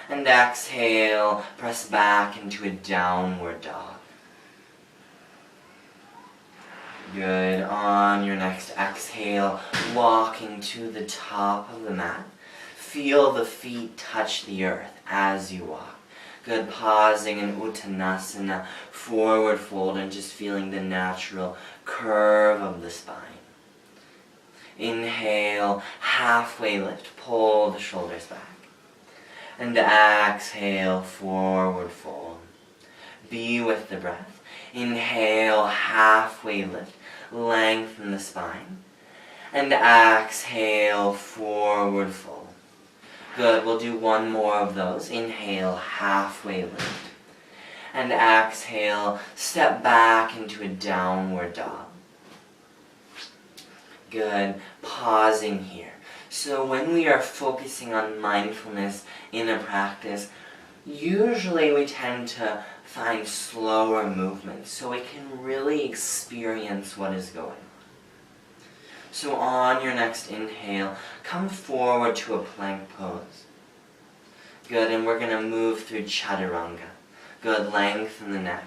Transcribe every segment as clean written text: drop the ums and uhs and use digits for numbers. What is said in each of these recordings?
And exhale, press back into a downward dog. Good. On your next exhale, walking to the top of the mat. Feel the feet touch the earth as you walk. Good. Pausing in Uttanasana, forward fold, and just feeling the natural curve of the spine. Inhale, halfway lift, pull the shoulders back. And exhale, forward fold. Be with the breath. Inhale, halfway lift, lengthen the spine. And exhale, forward fold. Good, we'll do one more of those. Inhale, halfway lift. And exhale, step back into a downward dog. Good, pausing here. So when we are focusing on mindfulness in a practice, usually we tend to find slower movements so we can really experience what is going on. So on your next inhale, come forward to a plank pose. Good, and we're going to move through chaturanga. Good, lengthen the neck.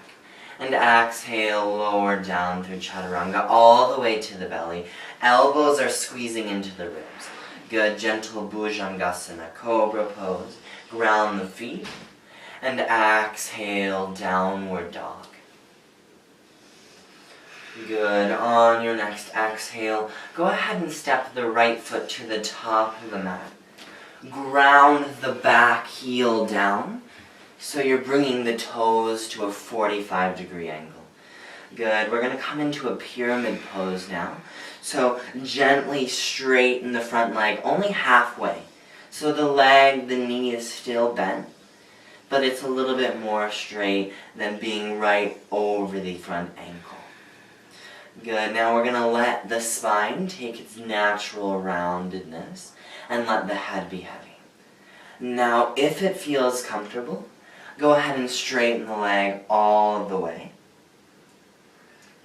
And exhale, lower down through chaturanga all the way to the belly. Elbows are squeezing into the ribs. Good, gentle bhujangasana, cobra pose. Ground the feet. And exhale, downward dog. Good. On your next exhale, go ahead and step the right foot to the top of the mat. Ground the back heel down, so you're bringing the toes to a 45-degree angle. Good. We're going to come into a pyramid pose now. So gently straighten the front leg, only halfway. So the knee is still bent, but it's a little bit more straight than being right over the front ankle. Good. Now we're going to let the spine take its natural roundedness and let the head be heavy. Now, if it feels comfortable, go ahead and straighten the leg all of the way.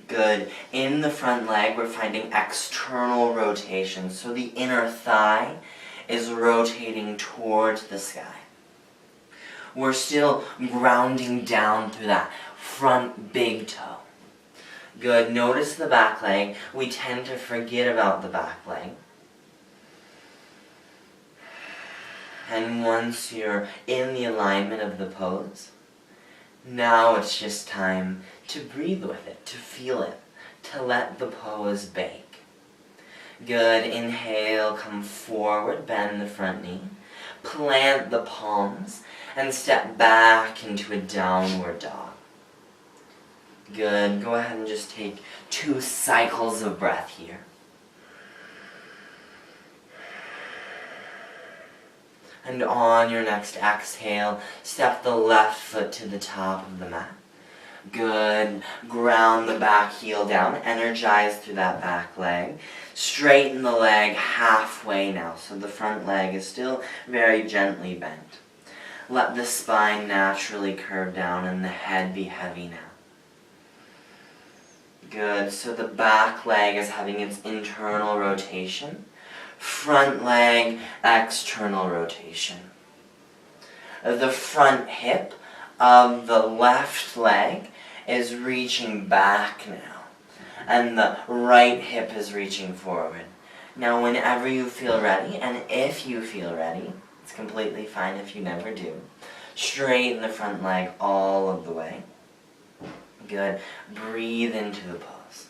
Good. In the front leg, we're finding external rotation, so the inner thigh is rotating towards the sky. We're still grounding down through that front big toe. Good. Notice the back leg. We tend to forget about the back leg. And once you're in the alignment of the pose, now it's just time to breathe with it, to feel it, to let the pose bake. Good. Inhale, come forward, bend the front knee. Plant the palms and step back into a downward dog. Good. Go ahead and just take 2 cycles of breath here. And on your next exhale, step the left foot to the top of the mat. Good. Ground the back heel down. Energize through that back leg. Straighten the leg halfway now, so the front leg is still very gently bent. Let the spine naturally curve down and the head be heavy now. Good. So the back leg is having its internal rotation. Front leg, external rotation. The front hip of the left leg is reaching back now, and the right hip is reaching forward. Now whenever you feel ready, and if you feel ready, it's completely fine if you never do, straighten the front leg all of the way. Good. Breathe into the pose.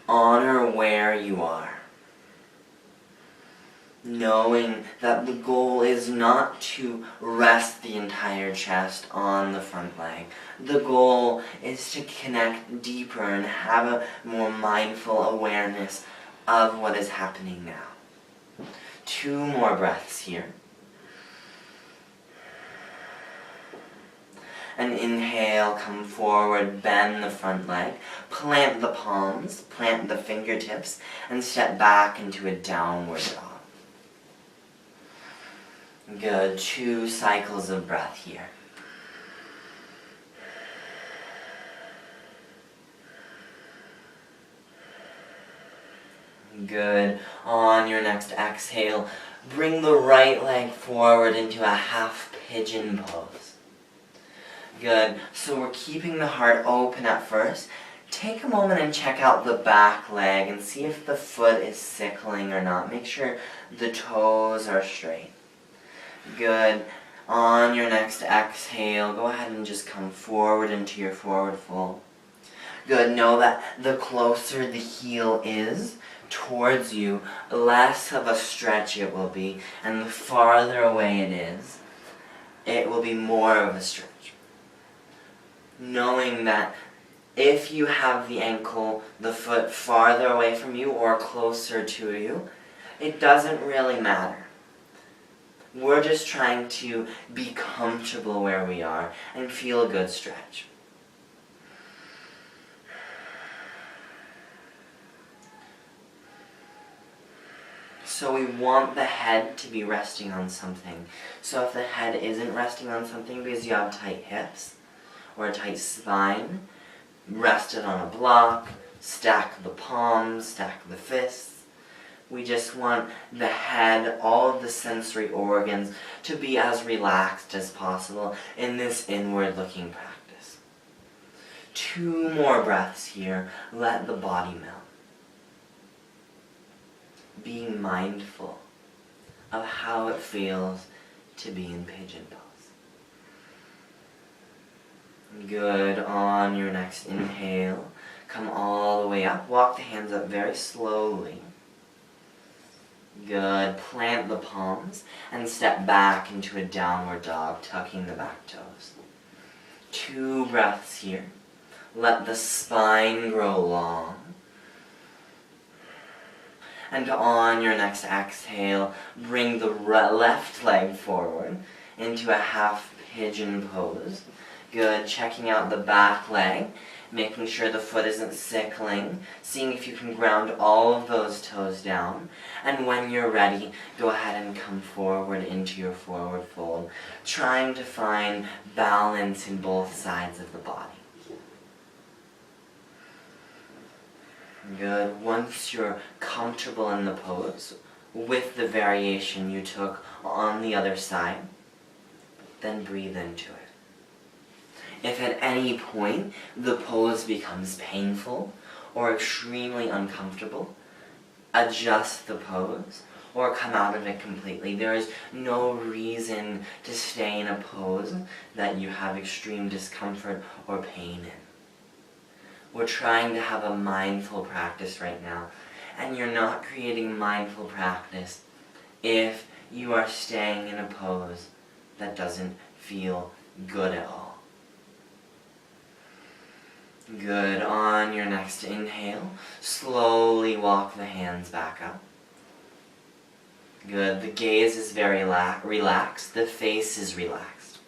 Honor where you are, knowing that the goal is not to rest the entire chest on the front leg. The goal is to connect deeper and have a more mindful awareness of what is happening now. 2 more breaths here. And inhale, come forward, bend the front leg, plant the palms, plant the fingertips, and step back into a downward dog. Good. 2 cycles of breath here. Good. On your next exhale, bring the right leg forward into a half pigeon pose. Good. So we're keeping the heart open at first. Take a moment and check out the back leg and see if the foot is sickling or not. Make sure the toes are straight. Good. On your next exhale, go ahead and just come forward into your forward fold. Good. Know that the closer the heel is towards you, less of a stretch it will be, and the farther away it is, it will be more of a stretch. Knowing that if you have the ankle, the foot farther away from you or closer to you, it doesn't really matter. We're just trying to be comfortable where we are and feel a good stretch. So we want the head to be resting on something. So if the head isn't resting on something because you have tight hips or a tight spine, rest it on a block, stack the palms, stack the fists. We just want the head, all of the sensory organs, to be as relaxed as possible in this inward-looking practice. 2 more breaths here. Let the body melt. Being mindful of how it feels to be in pigeon pose. Good. On your next inhale, come all the way up. Walk the hands up very slowly. Good. Plant the palms and step back into a downward dog, tucking the back toes. 2 breaths here. Let the spine grow long. And on your next exhale, bring the left leg forward into a half pigeon pose. Good. Checking out the back leg, making sure the foot isn't sickling, seeing if you can ground all of those toes down. And when you're ready, go ahead and come forward into your forward fold, trying to find balance in both sides of the body. Good. Once you're comfortable in the pose, with the variation you took on the other side, then breathe into it. If at any point the pose becomes painful or extremely uncomfortable, adjust the pose or come out of it completely. There is no reason to stay in a pose that you have extreme discomfort or pain in. We're trying to have a mindful practice right now, and you're not creating mindful practice if you are staying in a pose that doesn't feel good at all. Good. On your next inhale, slowly walk the hands back up. Good. The gaze is very relaxed. The face is relaxed.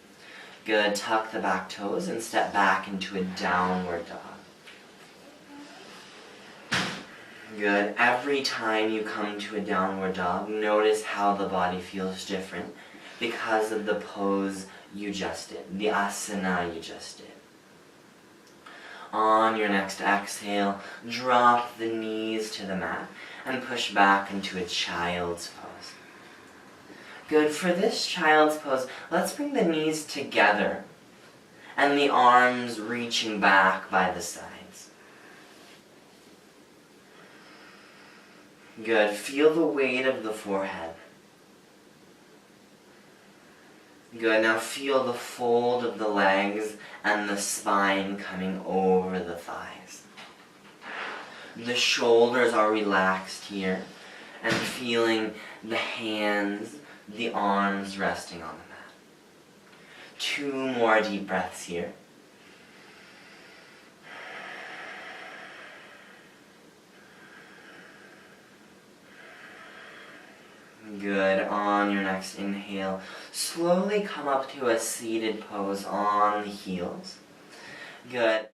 Good. Tuck the back toes and step back into a downward dog. Good. Every time you come to a downward dog, notice how the body feels different because of the pose you just did, the asana you just did. On your next exhale, drop the knees to the mat and push back into a child's pose. Good. For this child's pose, let's bring the knees together and the arms reaching back by the sides. Good. Feel the weight of the forehead. Good. Now feel the fold of the legs and the spine coming over the thighs. The shoulders are relaxed here, and feeling the hands, the arms resting on the mat. 2 more deep breaths here. Good. On your next inhale, slowly come up to a seated pose on the heels. Good.